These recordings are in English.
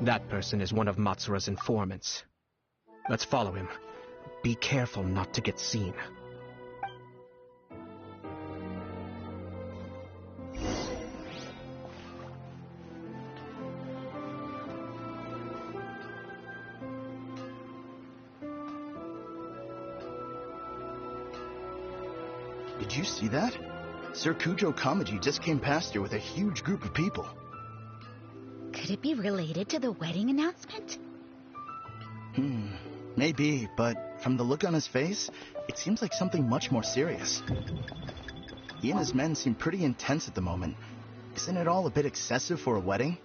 That person is one of Matsura's informants. Let's follow him. Be careful not to get seen. Did you see that? Sir Kujo Kamaji just came past here with a huge group of people. Could it be related to the wedding announcement? Maybe, but from the look on his face, it seems like something much more serious. He and his men seem pretty intense at the moment. Isn't it all a bit excessive for a wedding?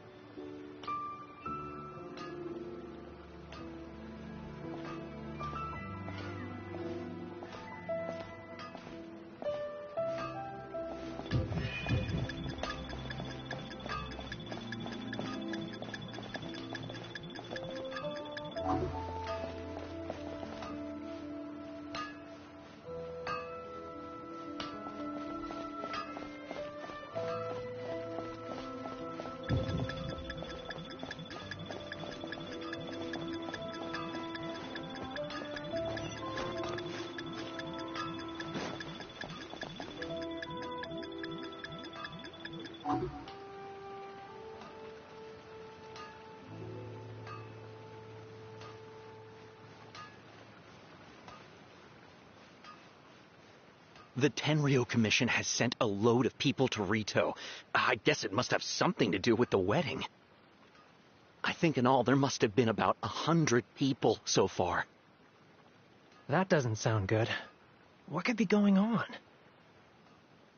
The Tenryo Commission has sent a load of people to Rito. I guess it must have something to do with the wedding. I think in all there must have been about 100 people so far. That doesn't sound good. What could be going on?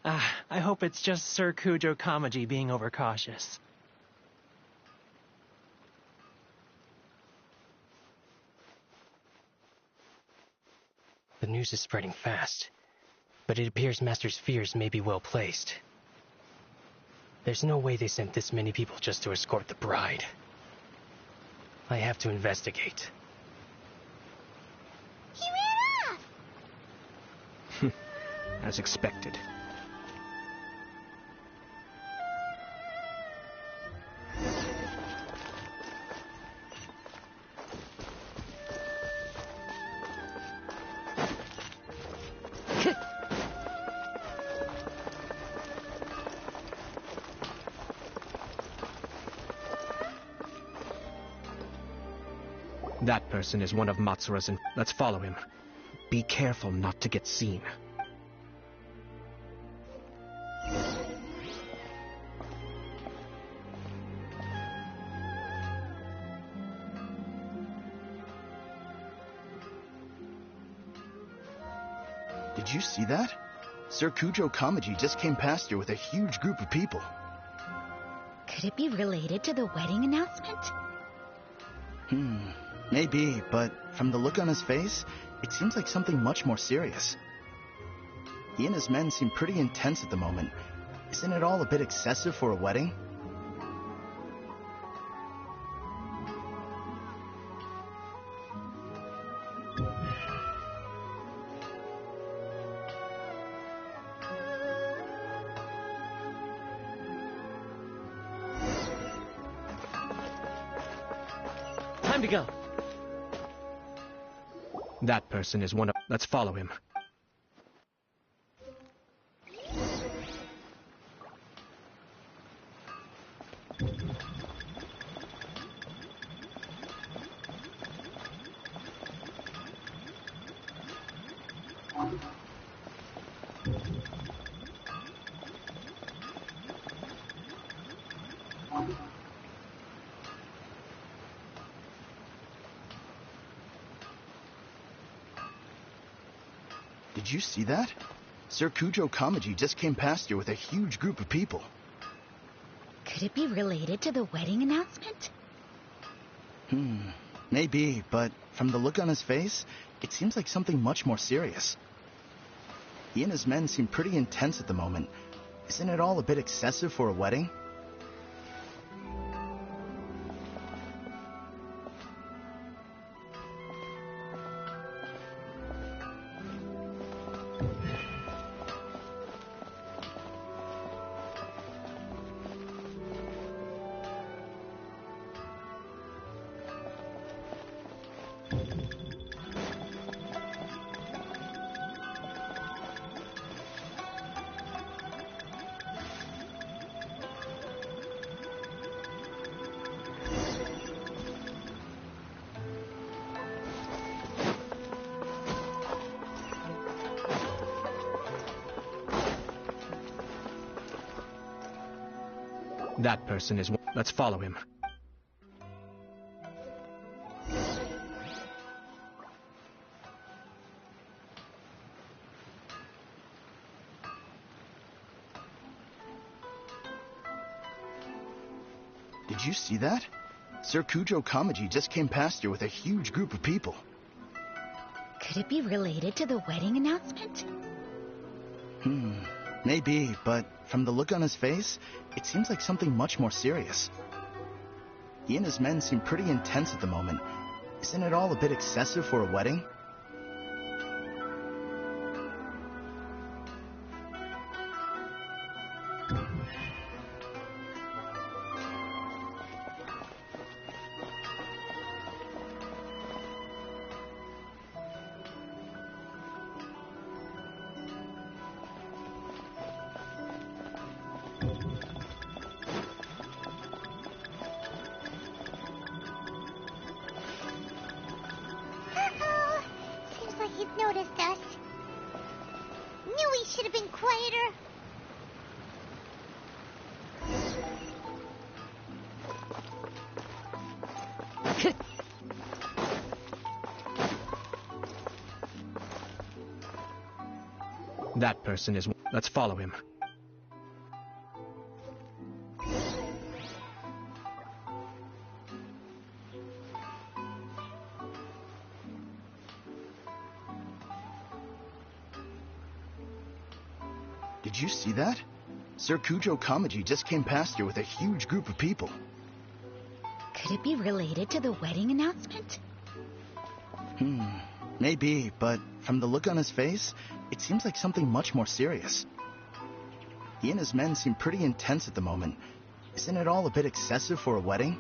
I hope it's just Sir Kujo Kamaji being overcautious. The news is spreading fast, but it appears Master's fears may be well placed. There's no way they sent this many people just to escort the bride. I have to investigate. He ran off! As expected. That person is one of Matsura's Let's follow him. Be careful not to get seen. Did you see that? Sir Kujo Kamaji just came past here with a huge group of people. Could it be related to the wedding announcement? Maybe, but from the look on his face, it seems like something much more serious. He and his men seem pretty intense at the moment. Isn't it all a bit excessive for a wedding? Time to go! That person is one of... Let's follow him. Did you see that? Sir Kujo Kamaji just came past here with a huge group of people. Could it be related to the wedding announcement? Maybe, but from the look on his face, it seems like something much more serious. He and his men seem pretty intense at the moment. Isn't it all a bit excessive for a wedding? That person is... Let's follow him. Did you see that? Sir Kujo Kamaji just came past here with a huge group of people. Could it be related to the wedding announcement? Maybe, but from the look on his face, it seems like something much more serious. He and his men seem pretty intense at the moment. Isn't it all a bit excessive for a wedding? Seems like he's noticed us. Knew he should have been quieter. That person is... Let's follow him. Did you see that? Sir Kujo Kamaji just came past here with a huge group of people. Could it be related to the wedding announcement? Maybe, but from the look on his face, it seems like something much more serious. He and his men seem pretty intense at the moment. Isn't it all a bit excessive for a wedding?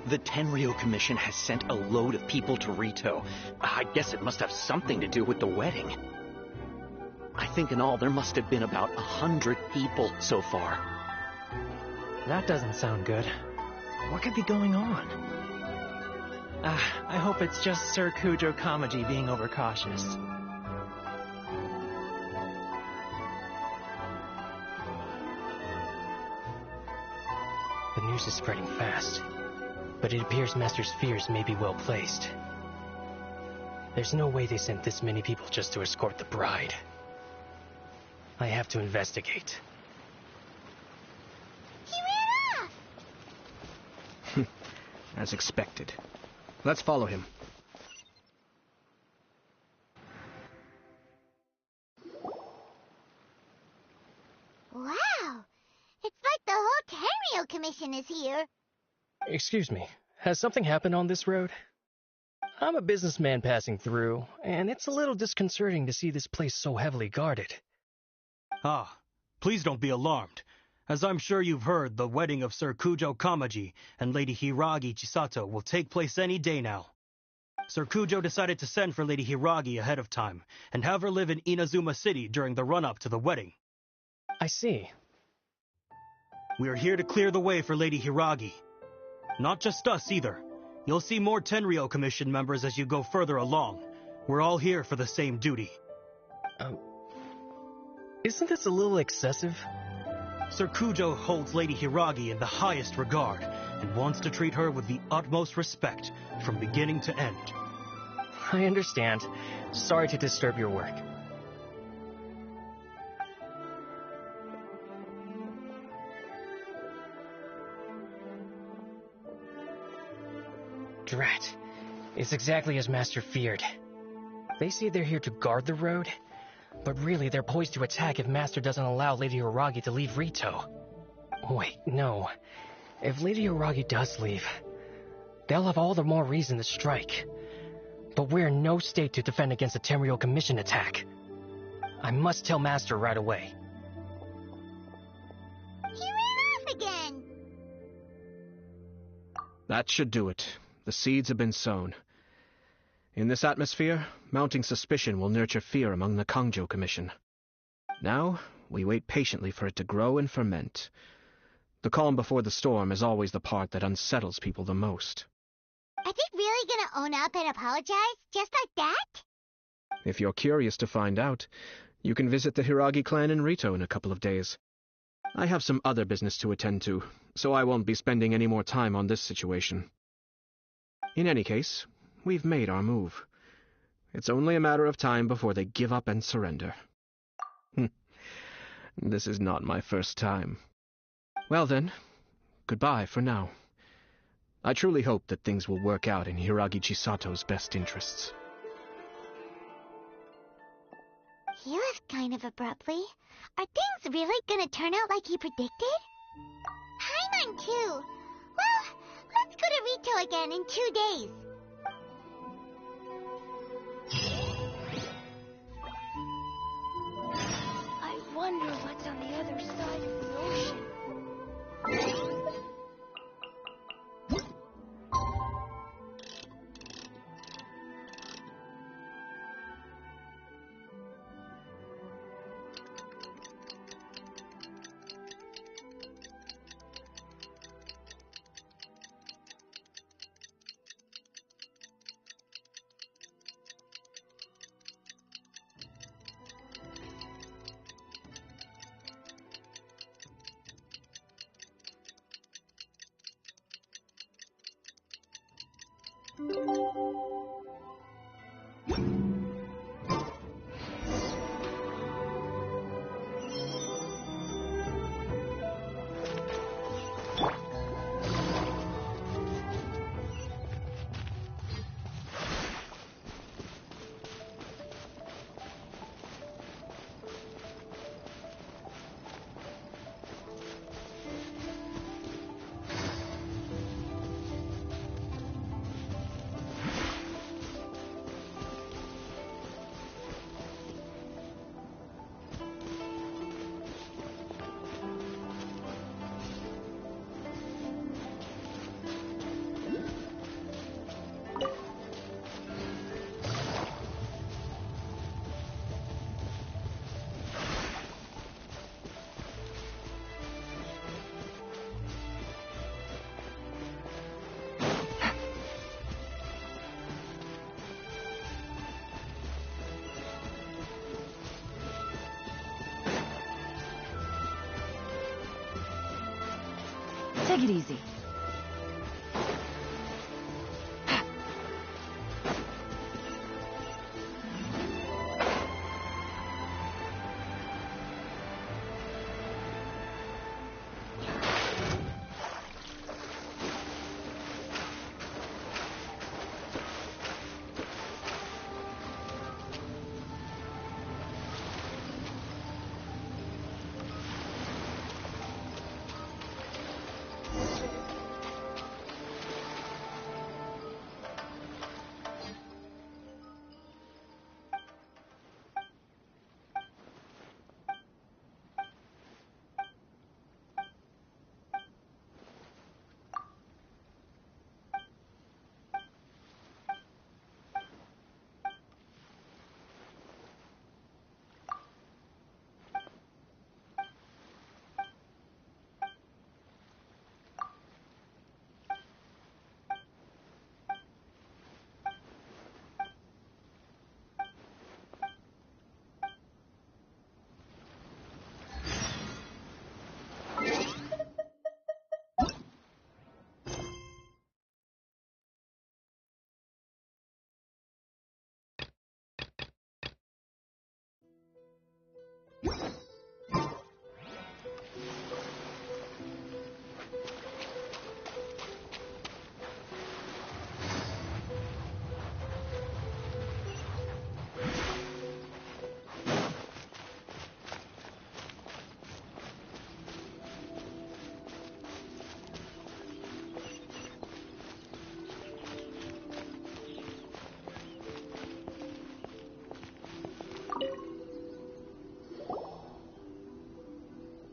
The Tenryo Commission has sent a load of people to Rito. I guess it must have something to do with the wedding. I think in all there must have been about 100 people so far. That doesn't sound good. What could be going on? I hope it's just Sir Kujo Kamaji being overcautious. The news is spreading fast, but it appears Master's fears may be well placed. There's no way they sent this many people just to escort the bride. I have to investigate. He ran off! As expected. Let's follow him. Wow! It's like the whole Tenryo Commission is here. Excuse me, has something happened on this road? I'm a businessman passing through, and it's a little disconcerting to see this place so heavily guarded. Ah, please don't be alarmed. As I'm sure you've heard, the wedding of Sir Kujo Kamaji and Lady Hiragi Chisato will take place any day now. Sir Kujo decided to send for Lady Hiragi ahead of time, and have her live in Inazuma City during the run-up to the wedding. I see. We are here to clear the way for Lady Hiragi. Not just us either. You'll see more Tenryo Commission members as you go further along. We're all here for the same duty. Isn't this a little excessive? Sir Kujo holds Lady Hiragi in the highest regard, and wants to treat her with the utmost respect, from beginning to end. I understand. Sorry to disturb your work. Drat. It's exactly as Master feared. They say they're here to guard the road, but really they're poised to attack if Master doesn't allow Lady Hiragi to leave Rito. Wait, no. If Lady Hiragi does leave, they'll have all the more reason to strike. But we're in no state to defend against a Tenryo Commission attack. I must tell Master right away. He ran off again! That should do it. The seeds have been sown. In this atmosphere, mounting suspicion will nurture fear among the Kangjo Commission. Now, we wait patiently for it to grow and ferment. The calm before the storm is always the part that unsettles people the most. Are they really gonna own up and apologize? Just like that? If you're curious to find out, you can visit the Hiragi clan in Rito in a couple of days. I have some other business to attend to, so I won't be spending any more time on this situation. In any case, we've made our move. It's only a matter of time before they give up and surrender. This is not my first time. Well then, goodbye for now. I truly hope that things will work out in Hiragi Chisato's best interests. He left kind of abruptly. Are things really gonna turn out like he predicted? Paimon too. Well, let's go to Rito again in 2 days. I wonder what's on the other side of the ocean. Take it easy.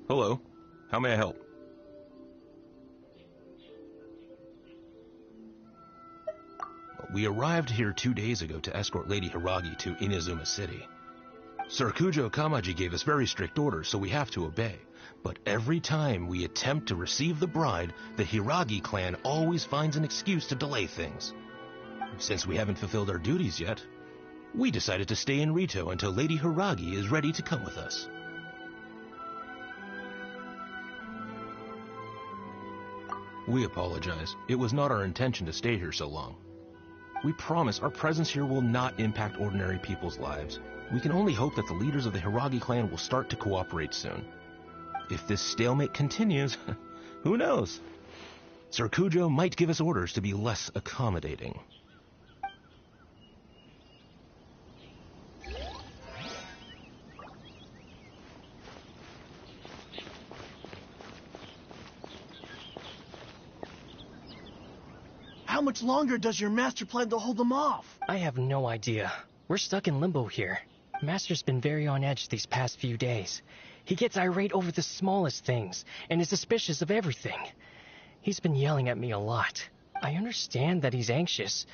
Hello. How may I help? We arrived here 2 days ago to escort Lady Hiragi to Inazuma City. Sir Kujo Kamaji gave us very strict orders, so we have to obey. But every time we attempt to receive the bride, the Hiragi clan always finds an excuse to delay things. Since we haven't fulfilled our duties yet, we decided to stay in Rito until Lady Hiragi is ready to come with us. We apologize. It was not our intention to stay here so long. We promise our presence here will not impact ordinary people's lives. We can only hope that the leaders of the Hiragi clan will start to cooperate soon. If this stalemate continues, who knows? Sir Kujo might give us orders to be less accommodating. How much longer does your master plan to hold them off? I have no idea. We're stuck in limbo here. Master's been very on edge these past few days. He gets irate over the smallest things, and is suspicious of everything. He's been yelling at me a lot. I understand that he's anxious,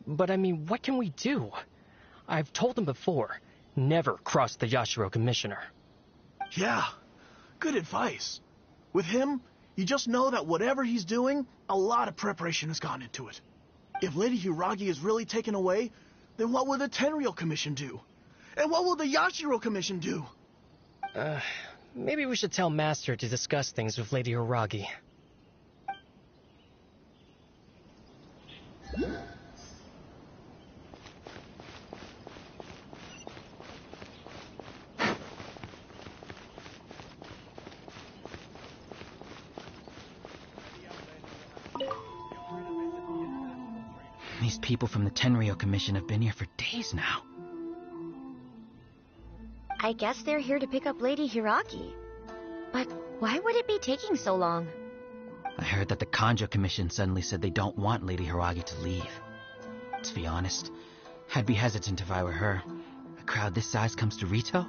but I mean, what can we do? I've told him before, never cross the Yashiro Commissioner. Yeah, good advice. With him, you just know that whatever he's doing, a lot of preparation has gone into it. If Lady Hiragi is really taken away, then what will the Tenryou Commission do? And what will the Yashiro Commission do? Maybe we should tell Master to discuss things with Lady Hiragi. These people from the Tenryou Commission have been here for days now. I guess they're here to pick up Lady Hiragi. But why would it be taking so long? I heard that the Kanjo Commission suddenly said they don't want Lady Hiragi to leave. To be honest, I'd be hesitant if I were her. A crowd this size comes to Rito?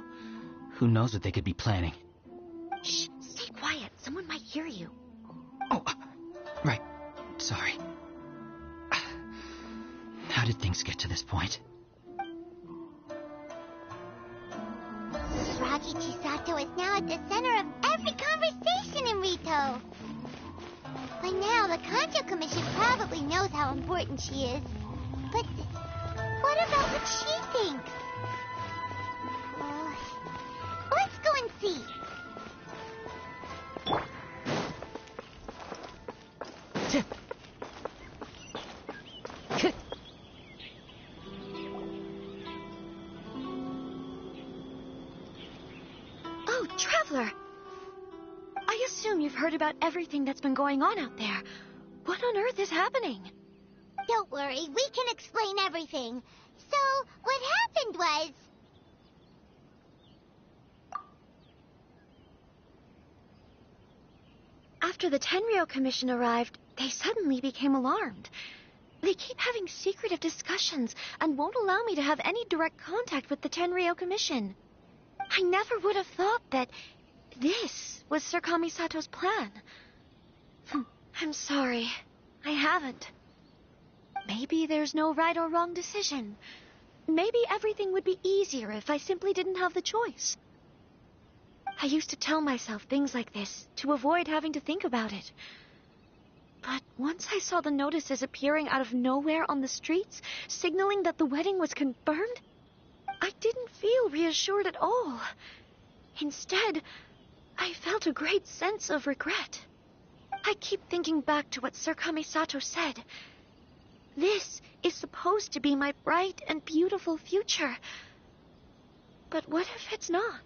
Who knows what they could be planning? Shh, stay quiet. Someone might hear you. Oh, right. Sorry. How did things get to this point? Hiragi Chisato is now at the center of every conversation in Rito. By now, the Kanjo Commission probably knows how important she is. But what about what she thinks? Let's go and see. Oh, Traveler! I assume you've heard about everything that's been going on out there. What on earth is happening? Don't worry, we can explain everything. So, what happened was... After the Tenryou Commission arrived, they suddenly became alarmed. They keep having secretive discussions and won't allow me to have any direct contact with the Tenryou Commission. I never would have thought that this was Sir Kamisato's plan. I'm sorry. I haven't. Maybe there's no right or wrong decision. Maybe everything would be easier if I simply didn't have the choice. I used to tell myself things like this to avoid having to think about it. But once I saw the notices appearing out of nowhere on the streets, signaling that the wedding was confirmed, I didn't feel reassured at all. Instead, I felt a great sense of regret. I keep thinking back to what Sir Kamisato said. This is supposed to be my bright and beautiful future. But what if it's not?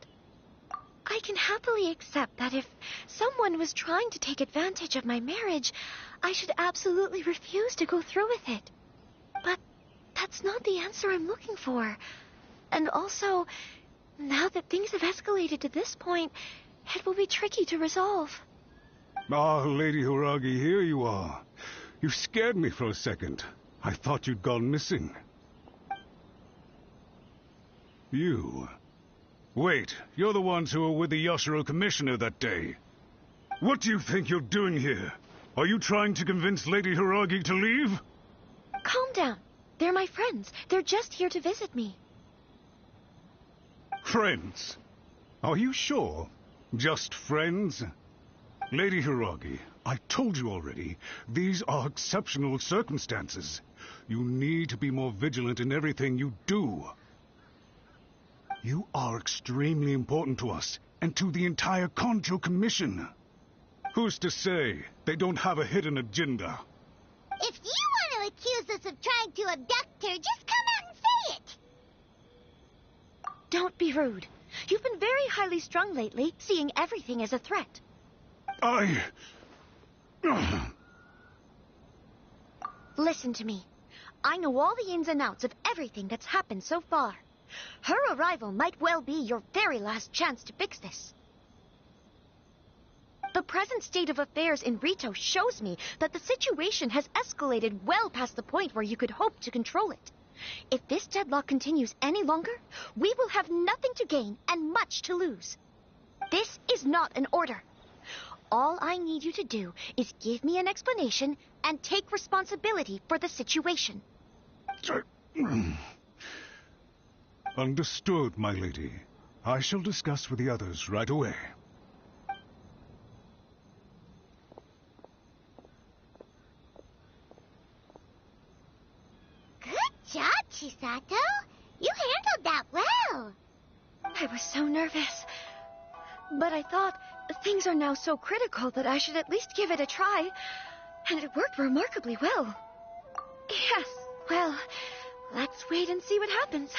I can happily accept that if someone was trying to take advantage of my marriage, I should absolutely refuse to go through with it. But that's not the answer I'm looking for. And also, now that things have escalated to this point, it will be tricky to resolve. Ah, Lady Hiragi, here you are. You scared me for a second. I thought you'd gone missing. You... Wait, you're the ones who were with the Yashiro Commissioner that day. What do you think you're doing here? Are you trying to convince Lady Hiragi to leave? Calm down. They're my friends. They're just here to visit me. Friends? Are you sure? Just friends? Lady Hiragi, I told you already, these are exceptional circumstances. You need to be more vigilant in everything you do. You are extremely important to us, and to the entire Kanjo Commission. Who's to say they don't have a hidden agenda? If you want to accuse us of trying to abduct her, just come out and say it! Don't be rude. You've been very highly strung lately, seeing everything as a threat. Listen to me. I know all the ins and outs of everything that's happened so far. Her arrival might well be your very last chance to fix this. The present state of affairs in Rito shows me that the situation has escalated well past the point where you could hope to control it. If this deadlock continues any longer, we will have nothing to gain and much to lose. This is not an order. All I need you to do is give me an explanation and take responsibility for the situation. Understood, my lady. I shall discuss with the others right away. Good job, Chisato. You handled that well. I was so nervous. But I thought things are now so critical that I should at least give it a try. And it worked remarkably well. Yes, well, let's wait and see what happens.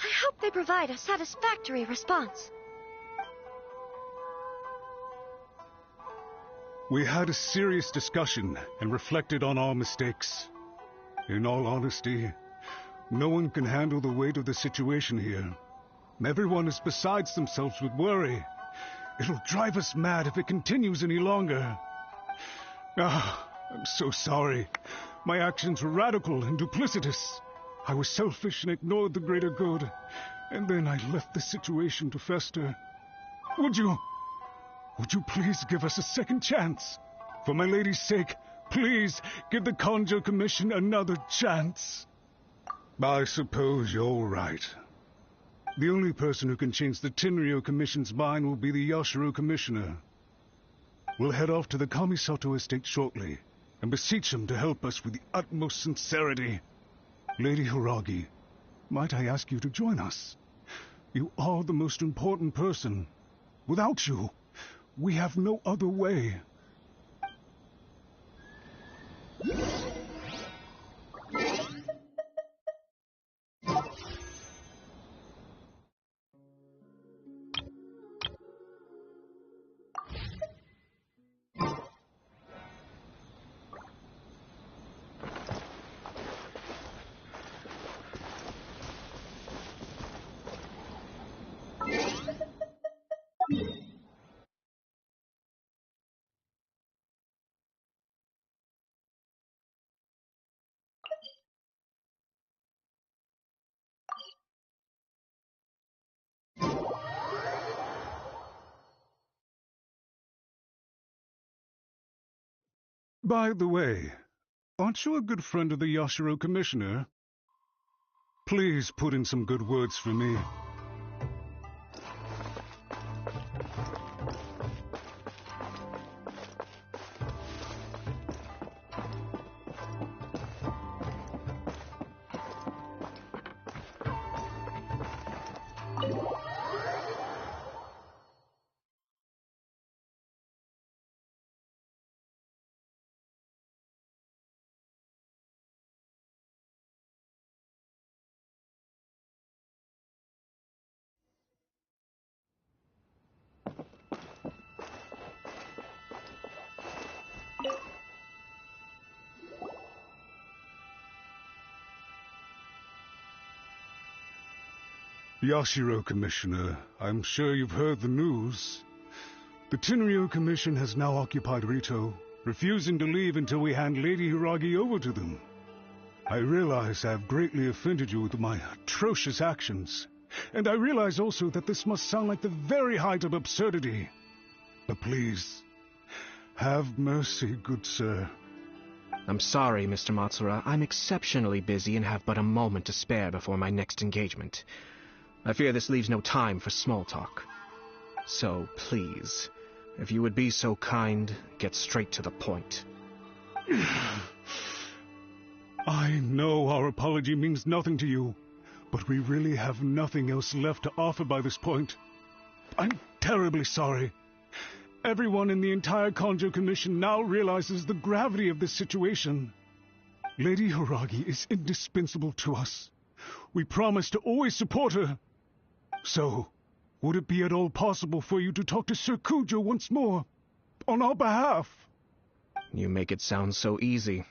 I hope they provide a satisfactory response. We had a serious discussion and reflected on our mistakes. In all honesty, no one can handle the weight of the situation here. Everyone is besides themselves with worry. It'll drive us mad if it continues any longer. I'm so sorry. My actions were radical and duplicitous. I was selfish and ignored the greater good. And then I left the situation to fester. Would you please give us a second chance? For my lady's sake, please give the Kanjo Commission another chance. I suppose you're right. The only person who can change the Tenryou Commission's mind will be the Yashiro Commissioner. We'll head off to the Kamisato estate shortly, and beseech him to help us with the utmost sincerity. Lady Hiragi, might I ask you to join us? You are the most important person. Without you, we have no other way. By the way, aren't you a good friend of the Yashiro Commissioner? Please put in some good words for me. Yashiro Commissioner, I'm sure you've heard the news. The Tenryou Commission has now occupied Rito, refusing to leave until we hand Lady Hiragi over to them. I realize I have greatly offended you with my atrocious actions, and I realize also that this must sound like the very height of absurdity. But please, have mercy, good sir. I'm sorry, Mr. Matsura. I'm exceptionally busy and have but a moment to spare before my next engagement. I fear this leaves no time for small talk. So, please, if you would be so kind, get straight to the point. I know our apology means nothing to you, but we really have nothing else left to offer by this point. I'm terribly sorry. Everyone in the entire Kanjo Commission now realizes the gravity of this situation. Lady Hiragi is indispensable to us. We promise to always support her. So, would it be at all possible for you to talk to Sir Kujo once more, on our behalf? You make it sound so easy.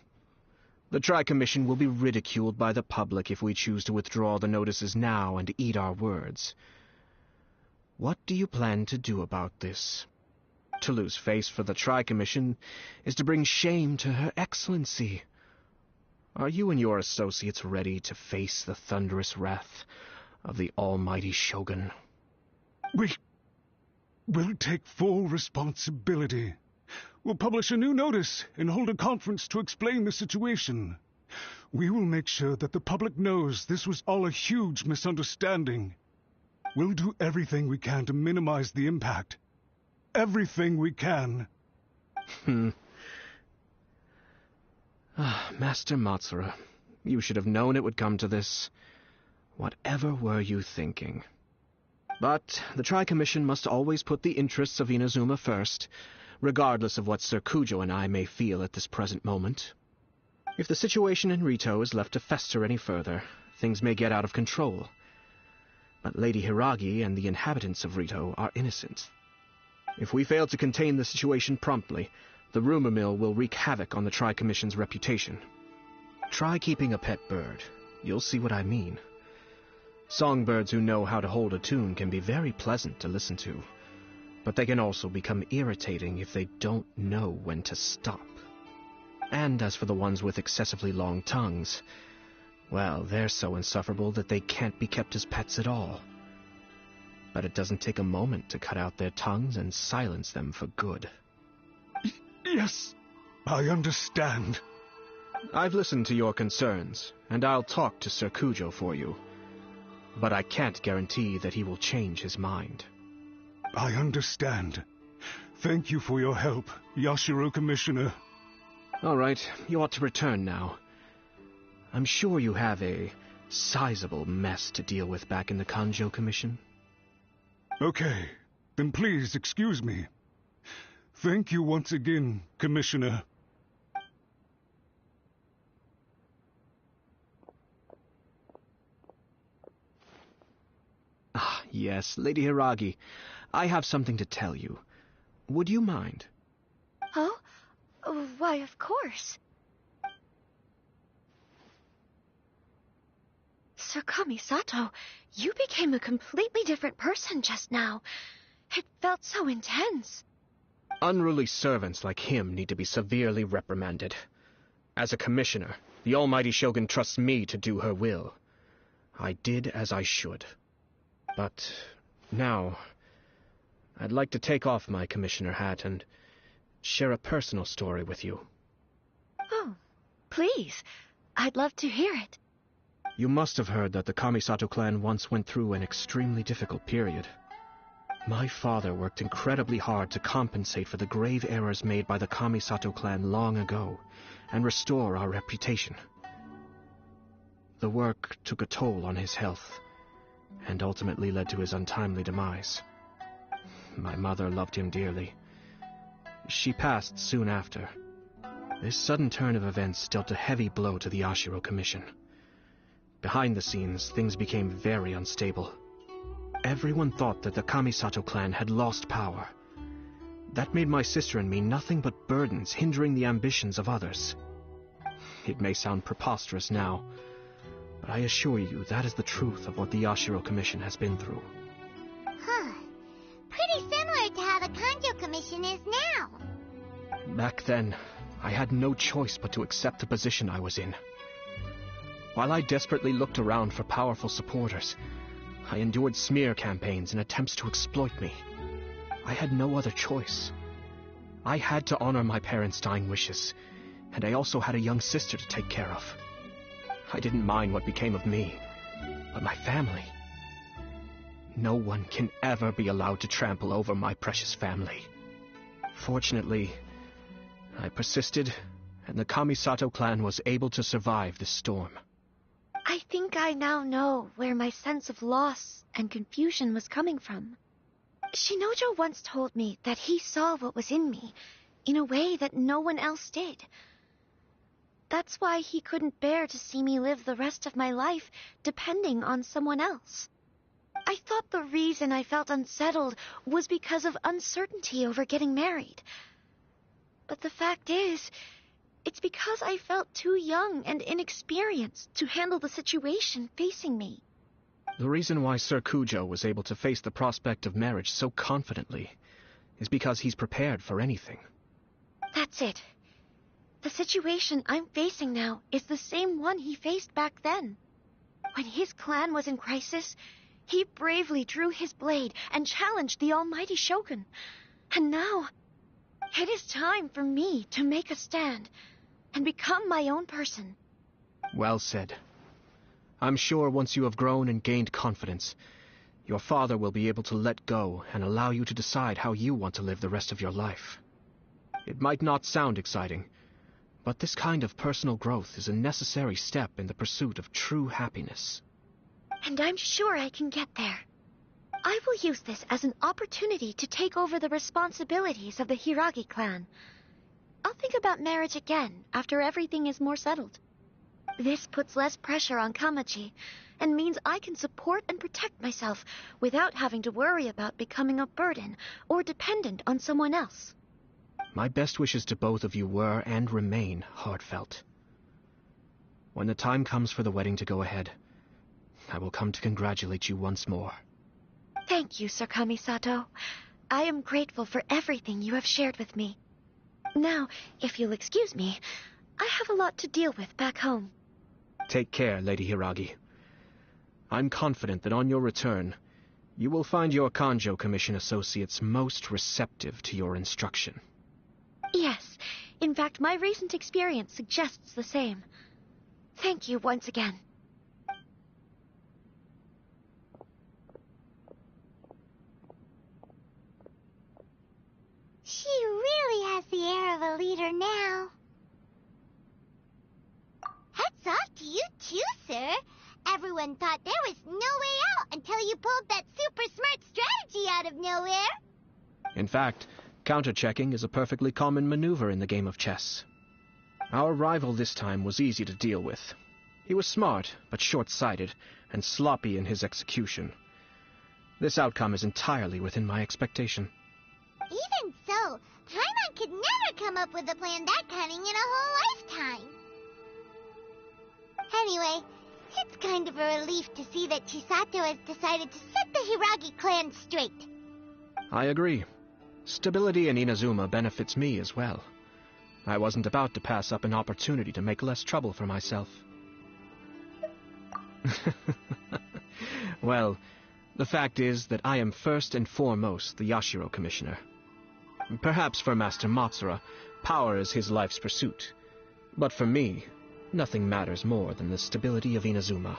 The Tri-Commission will be ridiculed by the public if we choose to withdraw the notices now and eat our words. What do you plan to do about this? To lose face for the Tri-Commission is to bring shame to Her Excellency. Are you and your associates ready to face the thunderous wrath of the almighty Shogun? We'll take full responsibility. We'll publish a new notice and hold a conference to explain the situation. We will make sure that the public knows this was all a huge misunderstanding. We'll do everything we can to minimize the impact. Everything we can. Master Matsura, you should have known it would come to this. Whatever were you thinking? But the Tri-Commission must always put the interests of Inazuma first, regardless of what Sir Kujo and I may feel at this present moment. If the situation in Rito is left to fester any further, things may get out of control. But Lady Hiragi and the inhabitants of Rito are innocent. If we fail to contain the situation promptly, the rumor mill will wreak havoc on the Tri-Commission's reputation. Try keeping a pet bird. You'll see what I mean. Songbirds who know how to hold a tune can be very pleasant to listen to, but they can also become irritating if they don't know when to stop. And as for the ones with excessively long tongues, well, they're so insufferable that they can't be kept as pets at all. But it doesn't take a moment to cut out their tongues and silence them for good. Yes, I understand. I've listened to your concerns, and I'll talk to Sir Kujo for you. But I can't guarantee that he will change his mind. I understand. Thank you for your help, Yashiro Commissioner. All right, you ought to return now. I'm sure you have a sizable mess to deal with back in the Kanjo Commission. Okay, then please excuse me. Thank you once again, Commissioner. Ah, yes, Lady Hiragi. I have something to tell you. Would you mind? Oh? Why, of course. Sir Kamisato, you became a completely different person just now. It felt so intense. Unruly servants like him need to be severely reprimanded. As a commissioner, the almighty Shogun trusts me to do her will. I did as I should. But now, I'd like to take off my commissioner hat and share a personal story with you. Oh, please. I'd love to hear it. You must have heard that the Kamisato clan once went through an extremely difficult period. My father worked incredibly hard to compensate for the grave errors made by the Kamisato clan long ago, and restore our reputation. The work took a toll on his health, and ultimately led to his untimely demise. My mother loved him dearly. She passed soon after. This sudden turn of events dealt a heavy blow to the Yashiro Commission. Behind the scenes, things became very unstable. Everyone thought that the Kamisato clan had lost power. That made my sister and me nothing but burdens, hindering the ambitions of others. It may sound preposterous now, but I assure you that is the truth of what the Yashiro Commission has been through. Huh. Pretty similar to how the Kanjo Commission is now. Back then, I had no choice but to accept the position I was in. While I desperately looked around for powerful supporters, I endured smear campaigns and attempts to exploit me. I had no other choice. I had to honor my parents' dying wishes, and I also had a young sister to take care of. I didn't mind what became of me, but my family... No one can ever be allowed to trample over my precious family. Fortunately, I persisted, and the Kamisato clan was able to survive this storm. I think I now know where my sense of loss and confusion was coming from. Shinojo once told me that he saw what was in me in a way that no one else did. That's why he couldn't bear to see me live the rest of my life depending on someone else. I thought the reason I felt unsettled was because of uncertainty over getting married. But the fact is, it's because I felt too young and inexperienced to handle the situation facing me. The reason why Sir Kujo was able to face the prospect of marriage so confidently is because he's prepared for anything. That's it. The situation I'm facing now is the same one he faced back then. When his clan was in crisis, he bravely drew his blade and challenged the almighty Shogun. And now, it is time for me to make a stand and become my own person. Well said. I'm sure once you have grown and gained confidence, your father will be able to let go and allow you to decide how you want to live the rest of your life. It might not sound exciting, but this kind of personal growth is a necessary step in the pursuit of true happiness. And I'm sure I can get there. I will use this as an opportunity to take over the responsibilities of the Hiragi clan. I'll think about marriage again after everything is more settled. This puts less pressure on Kamaji, and means I can support and protect myself without having to worry about becoming a burden or dependent on someone else. My best wishes to both of you were and remain heartfelt. When the time comes for the wedding to go ahead, I will come to congratulate you once more. Thank you, Sir Kamisato. I am grateful for everything you have shared with me. Now, if you'll excuse me, I have a lot to deal with back home. Take care, Lady Hiragi. I'm confident that on your return, you will find your Kanjo Commission associates most receptive to your instruction. Yes, in fact, my recent experience suggests the same. Thank you once again. She really has the air of a leader now. Hats off to you too, sir. Everyone thought there was no way out until you pulled that super smart strategy out of nowhere. In fact, counter-checking is a perfectly common maneuver in the game of chess. Our rival this time was easy to deal with. He was smart, but short-sighted, and sloppy in his execution. This outcome is entirely within my expectation. Even so, Paimon could never come up with a plan that cunning in a whole lifetime. Anyway, it's kind of a relief to see that Chisato has decided to set the Hiragi clan straight. I agree. Stability in Inazuma benefits me as well. I wasn't about to pass up an opportunity to make less trouble for myself. Well, the fact is that I am first and foremost the Yashiro Commissioner. Perhaps for Master Matsura, power is his life's pursuit. But for me, nothing matters more than the stability of Inazuma.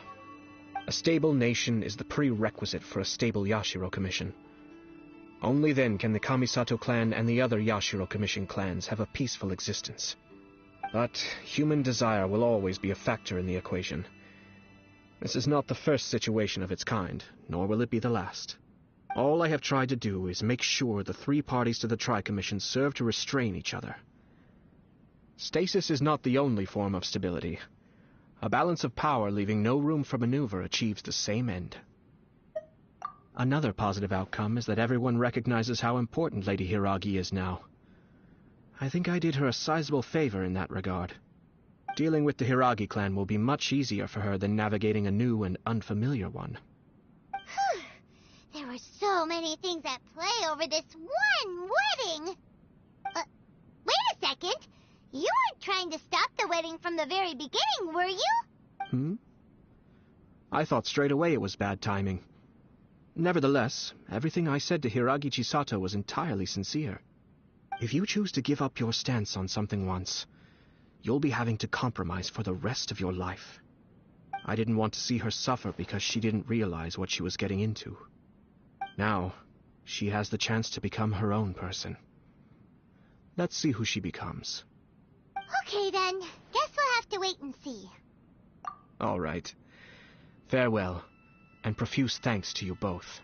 A stable nation is the prerequisite for a stable Yashiro Commission. Only then can the Kamisato clan and the other Yashiro Commission clans have a peaceful existence. But human desire will always be a factor in the equation. This is not the first situation of its kind, nor will it be the last. All I have tried to do is make sure the three parties to the Tri-Commission serve to restrain each other. Stasis is not the only form of stability. A balance of power leaving no room for maneuver achieves the same end. Another positive outcome is that everyone recognizes how important Lady Hiragi is now. I think I did her a sizable favor in that regard. Dealing with the Hiragi clan will be much easier for her than navigating a new and unfamiliar one. Whew. There were so many things at play over this one wedding. Wait a second. You weren't trying to stop the wedding from the very beginning, were you? I thought straight away it was bad timing. Nevertheless, everything I said to Hiragi Chisato was entirely sincere. If you choose to give up your stance on something once, you'll be having to compromise for the rest of your life. I didn't want to see her suffer because she didn't realize what she was getting into. Now, she has the chance to become her own person. Let's see who she becomes. Okay then, guess we'll have to wait and see. All right. Farewell, and profuse thanks to you both.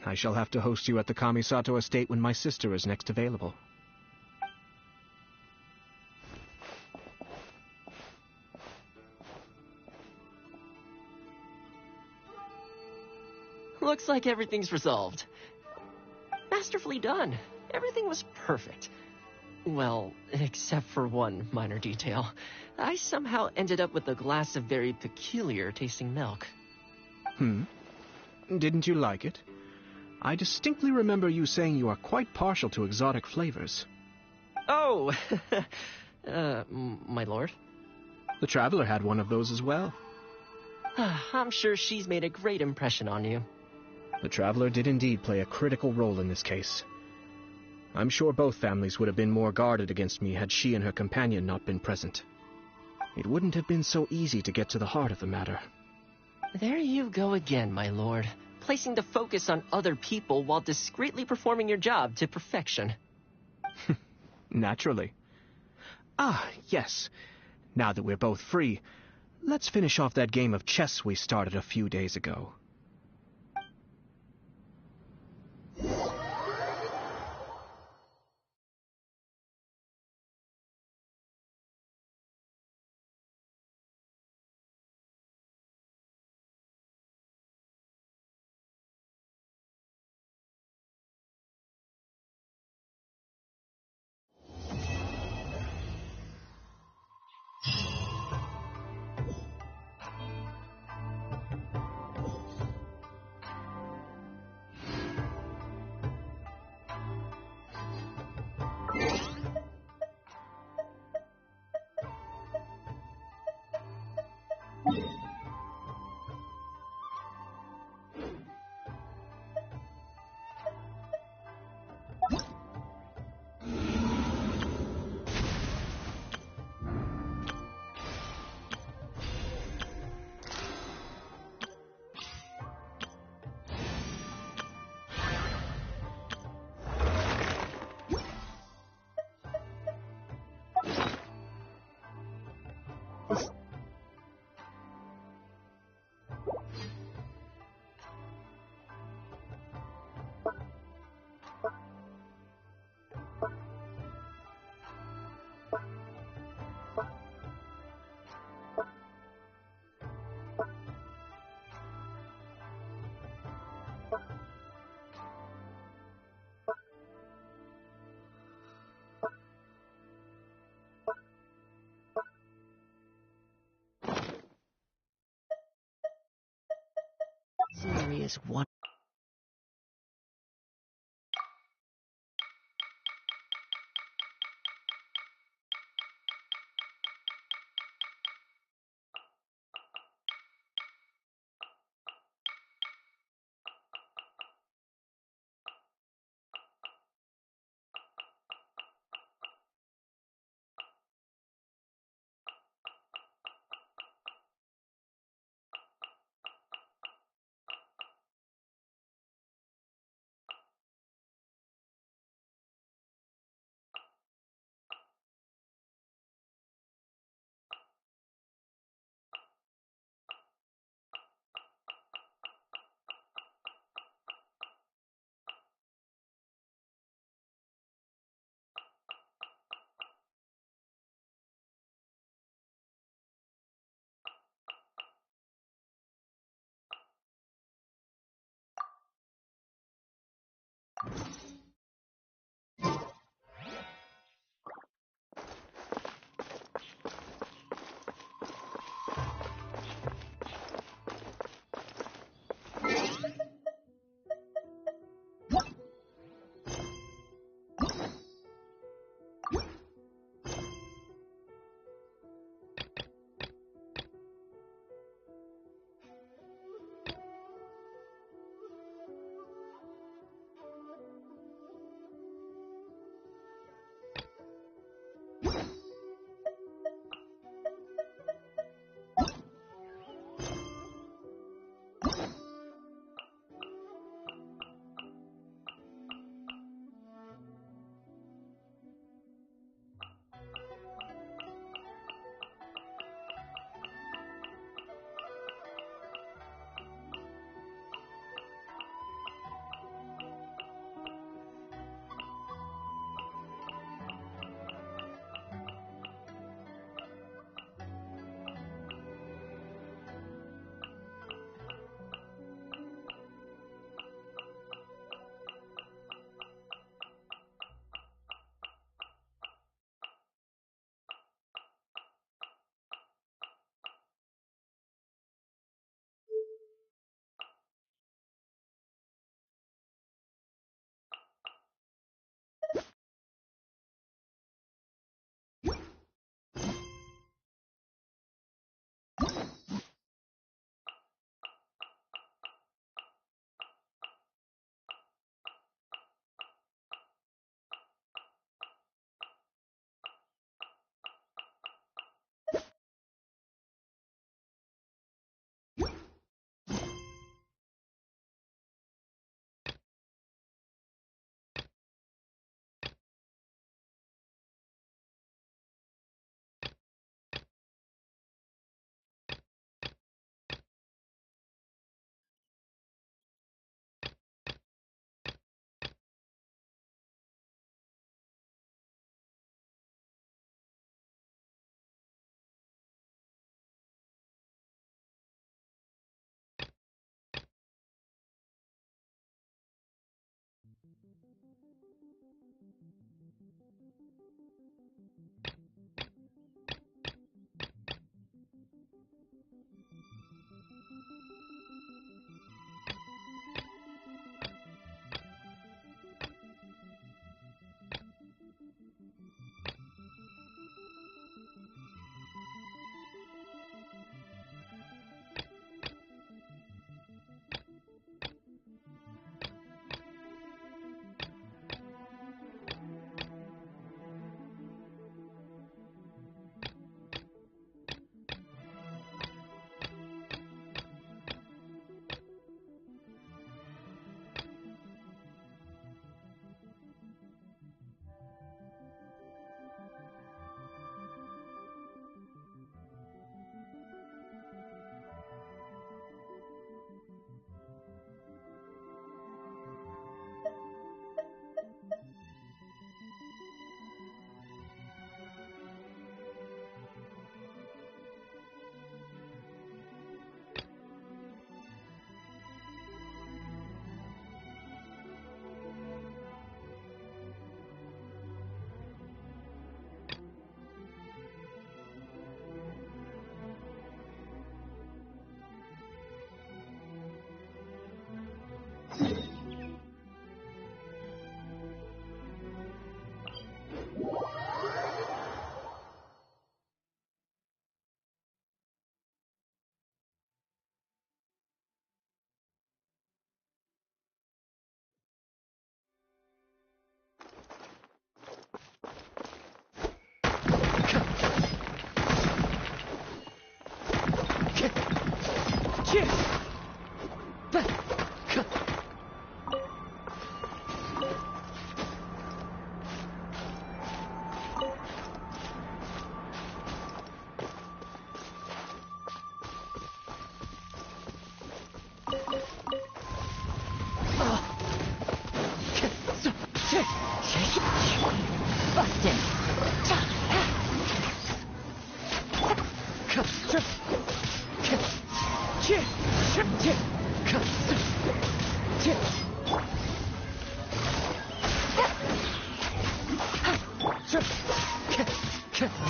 I shall have to host you at the Kamisato estate when my sister is next available. Looks like everything's resolved. Masterfully done. Everything was perfect. Well, except for one minor detail. I somehow ended up with a glass of very peculiar tasting milk. Didn't you like it? I distinctly remember you saying you are quite partial to exotic flavors. Oh, my lord? The Traveler had one of those as well. I'm sure she's made a great impression on you. The Traveler did indeed play a critical role in this case. I'm sure both families would have been more guarded against me had she and her companion not been present. It wouldn't have been so easy to get to the heart of the matter. There you go again, my lord. Placing the focus on other people while discreetly performing your job to perfection. Naturally. Ah, yes. Now that we're both free, let's finish off that game of chess we started a few days ago. Scenery is one.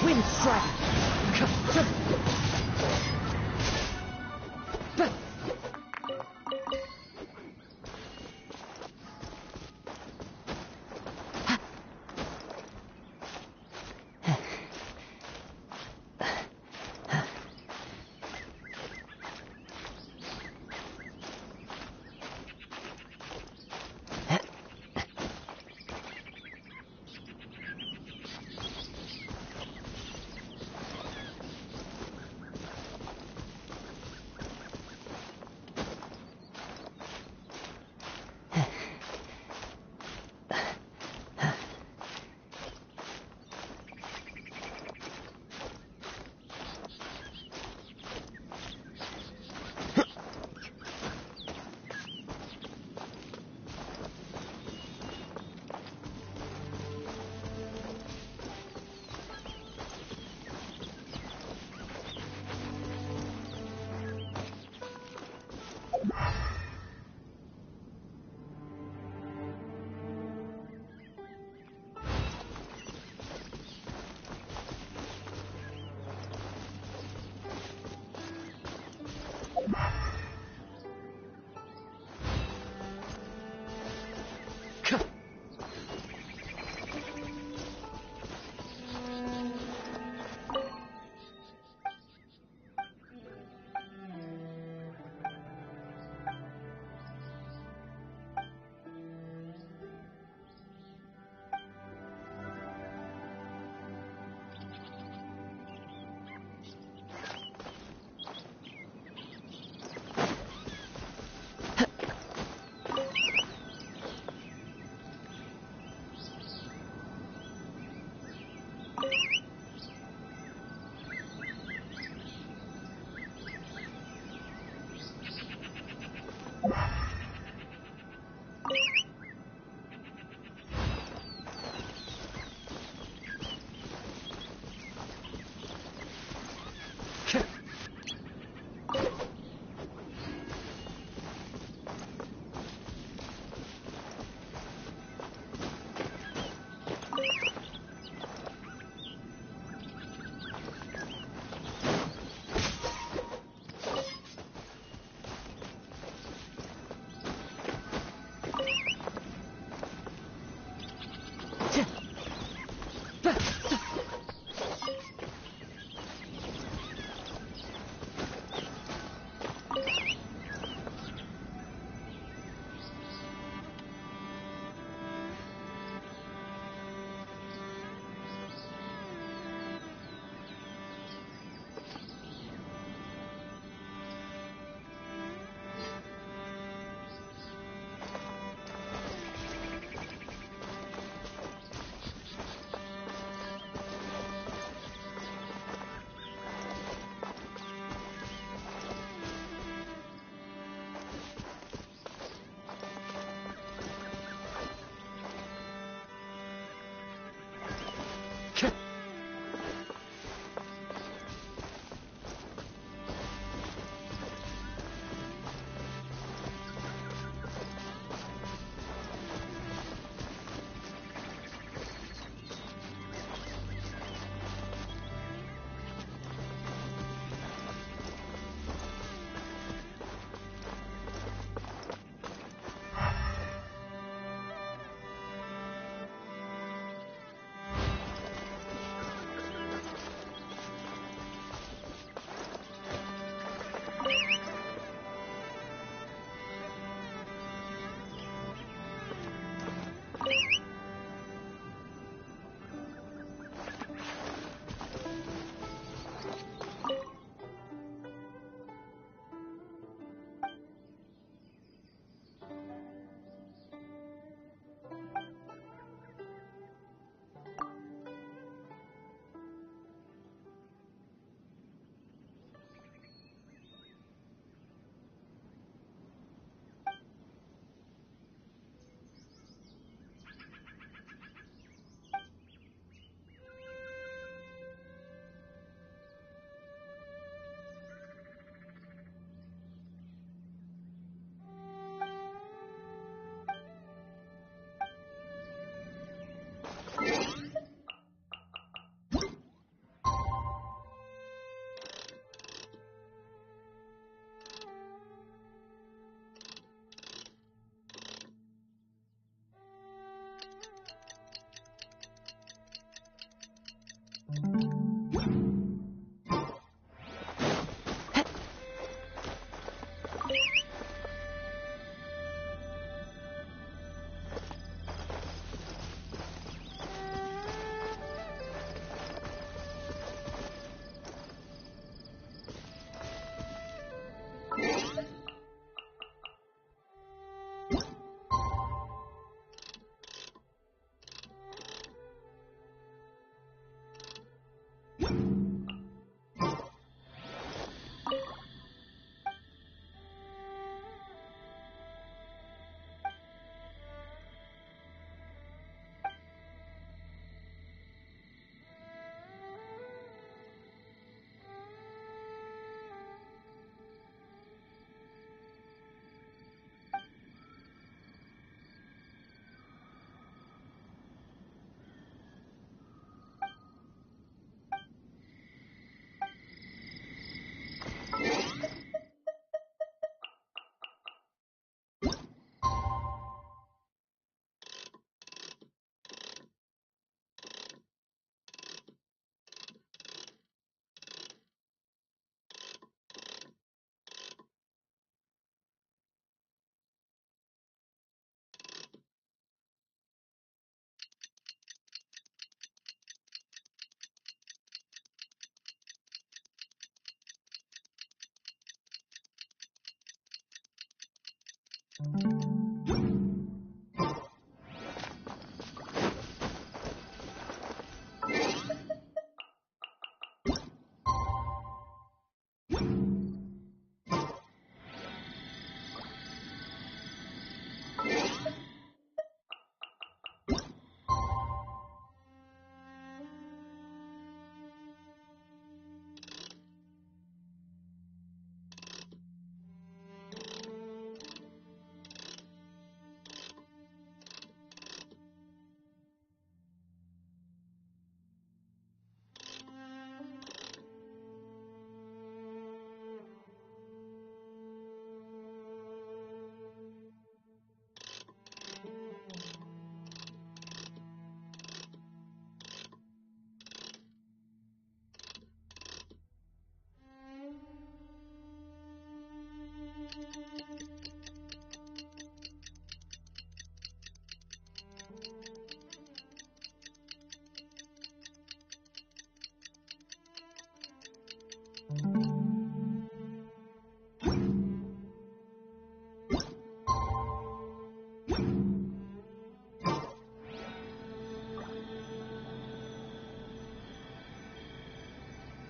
Wind strike!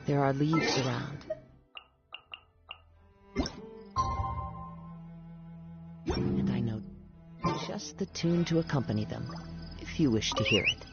There are leaves around. And I know just the tune to accompany them, if you wish to hear it.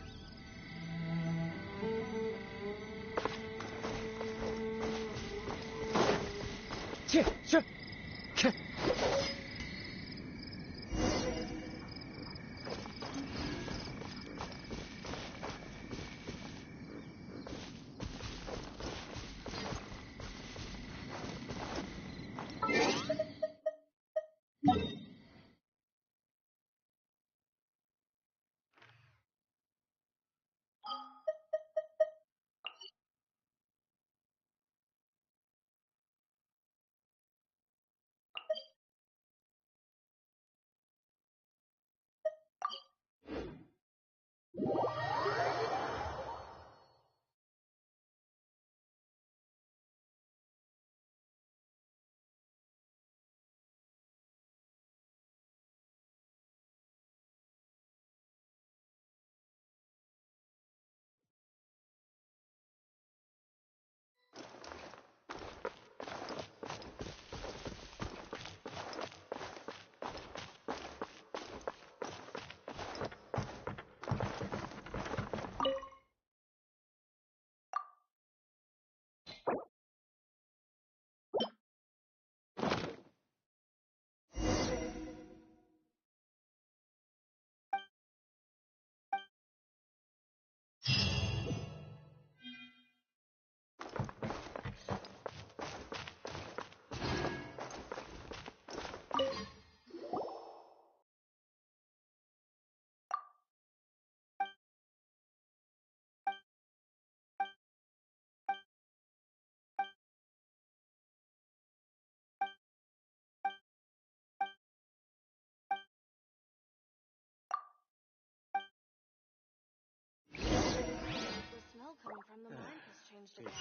Coming from the mine has changed again.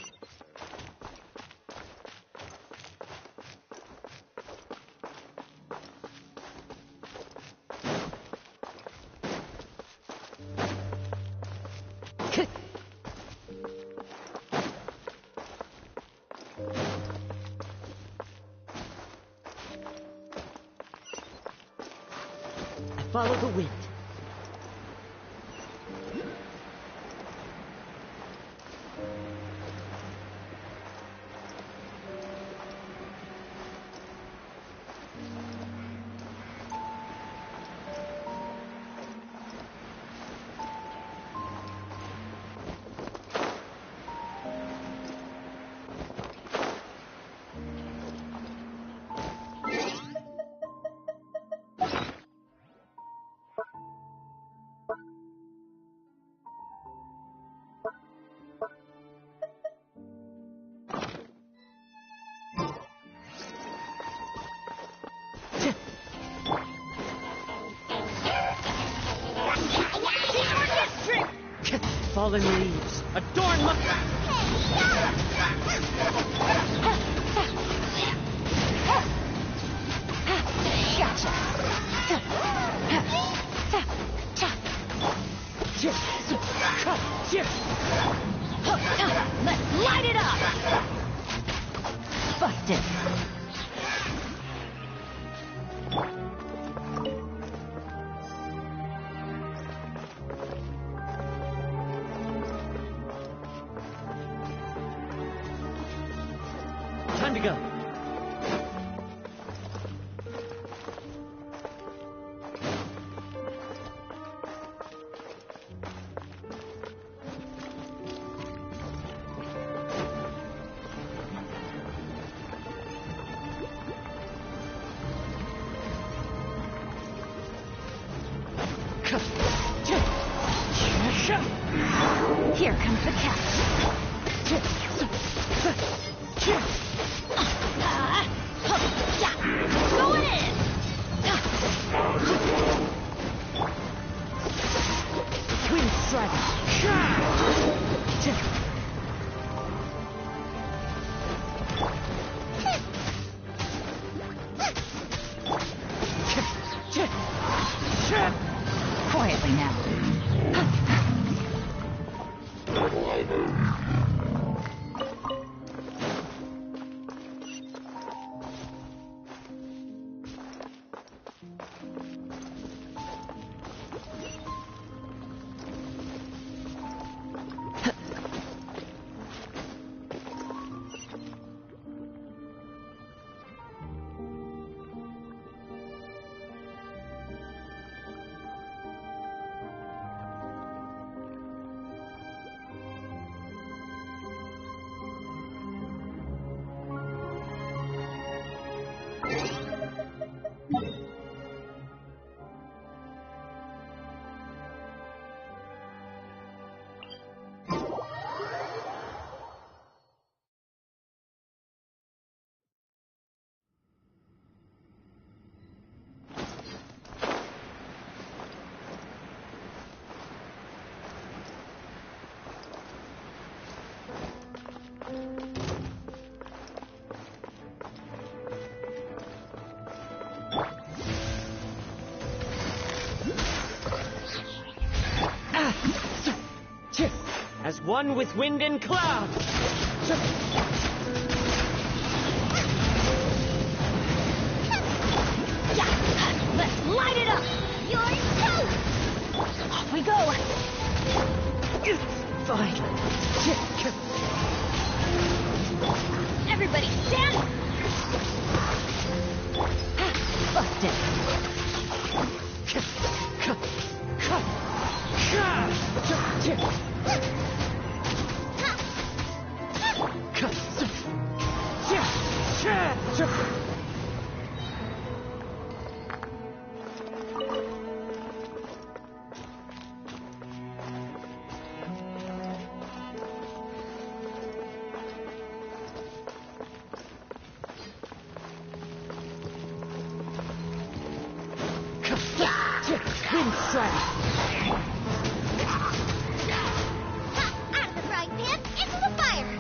I follow the wind. Fallen leaves, adorn my... Let's light it up! Busted. Time to go. Here comes the catch. Going in! Twin strike. Quietly now. one with wind and cloud. Let's light it up! You're toast! Off we go! Fine. Everybody stand! Busted! Wind strike. Out of the frying pan, into the fire!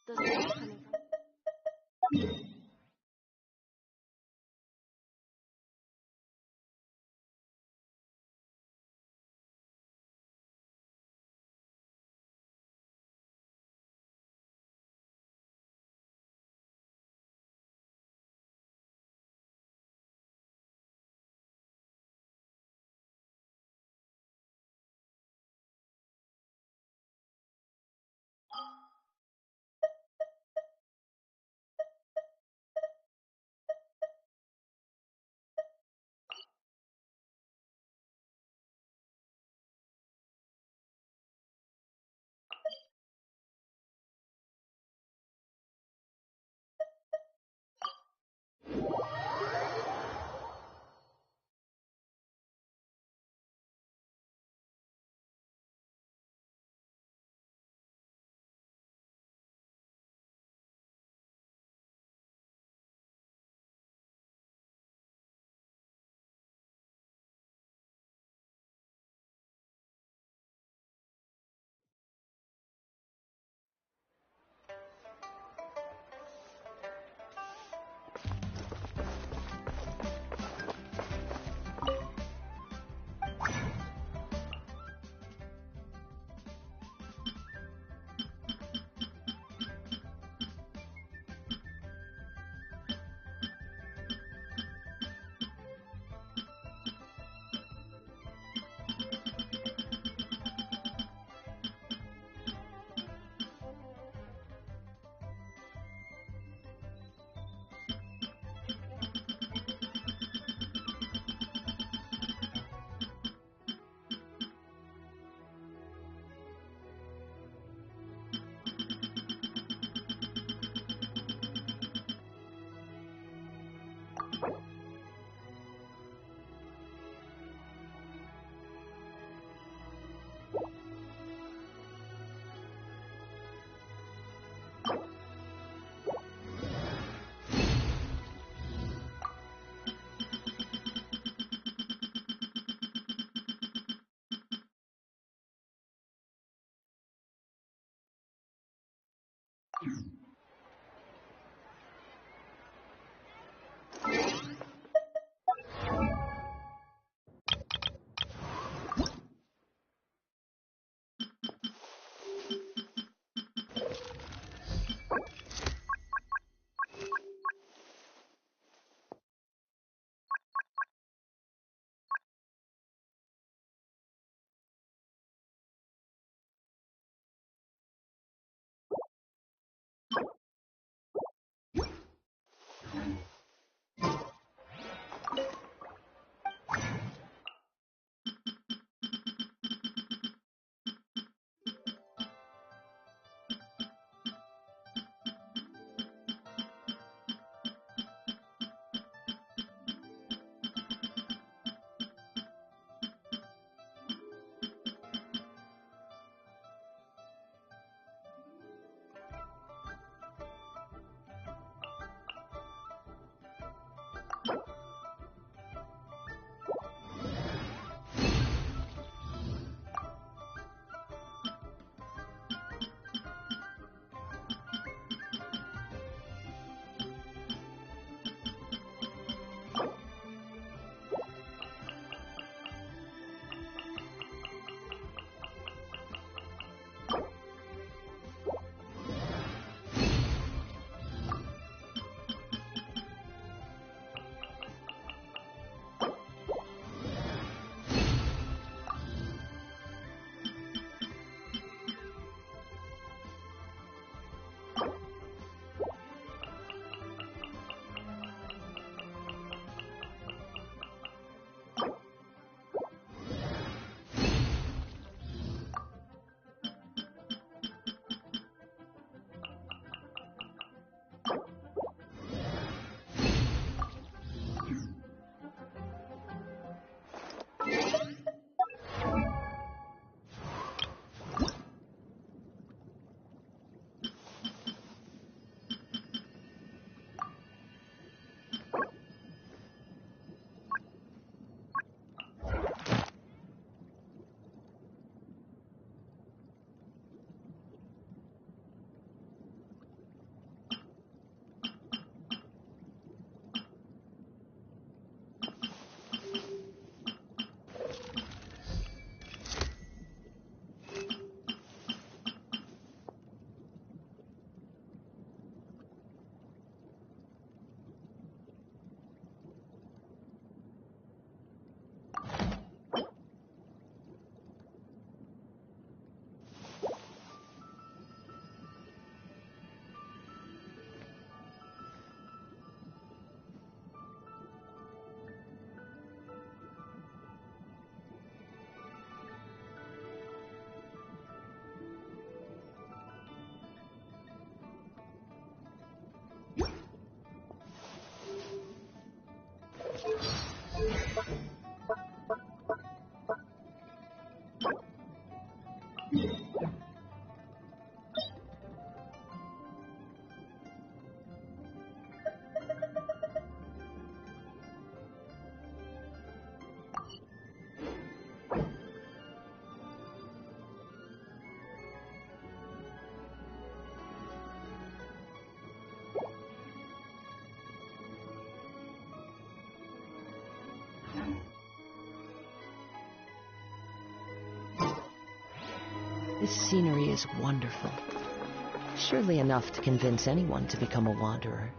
the sound coming from. This scenery is wonderful. Surely enough to convince anyone to become a wanderer.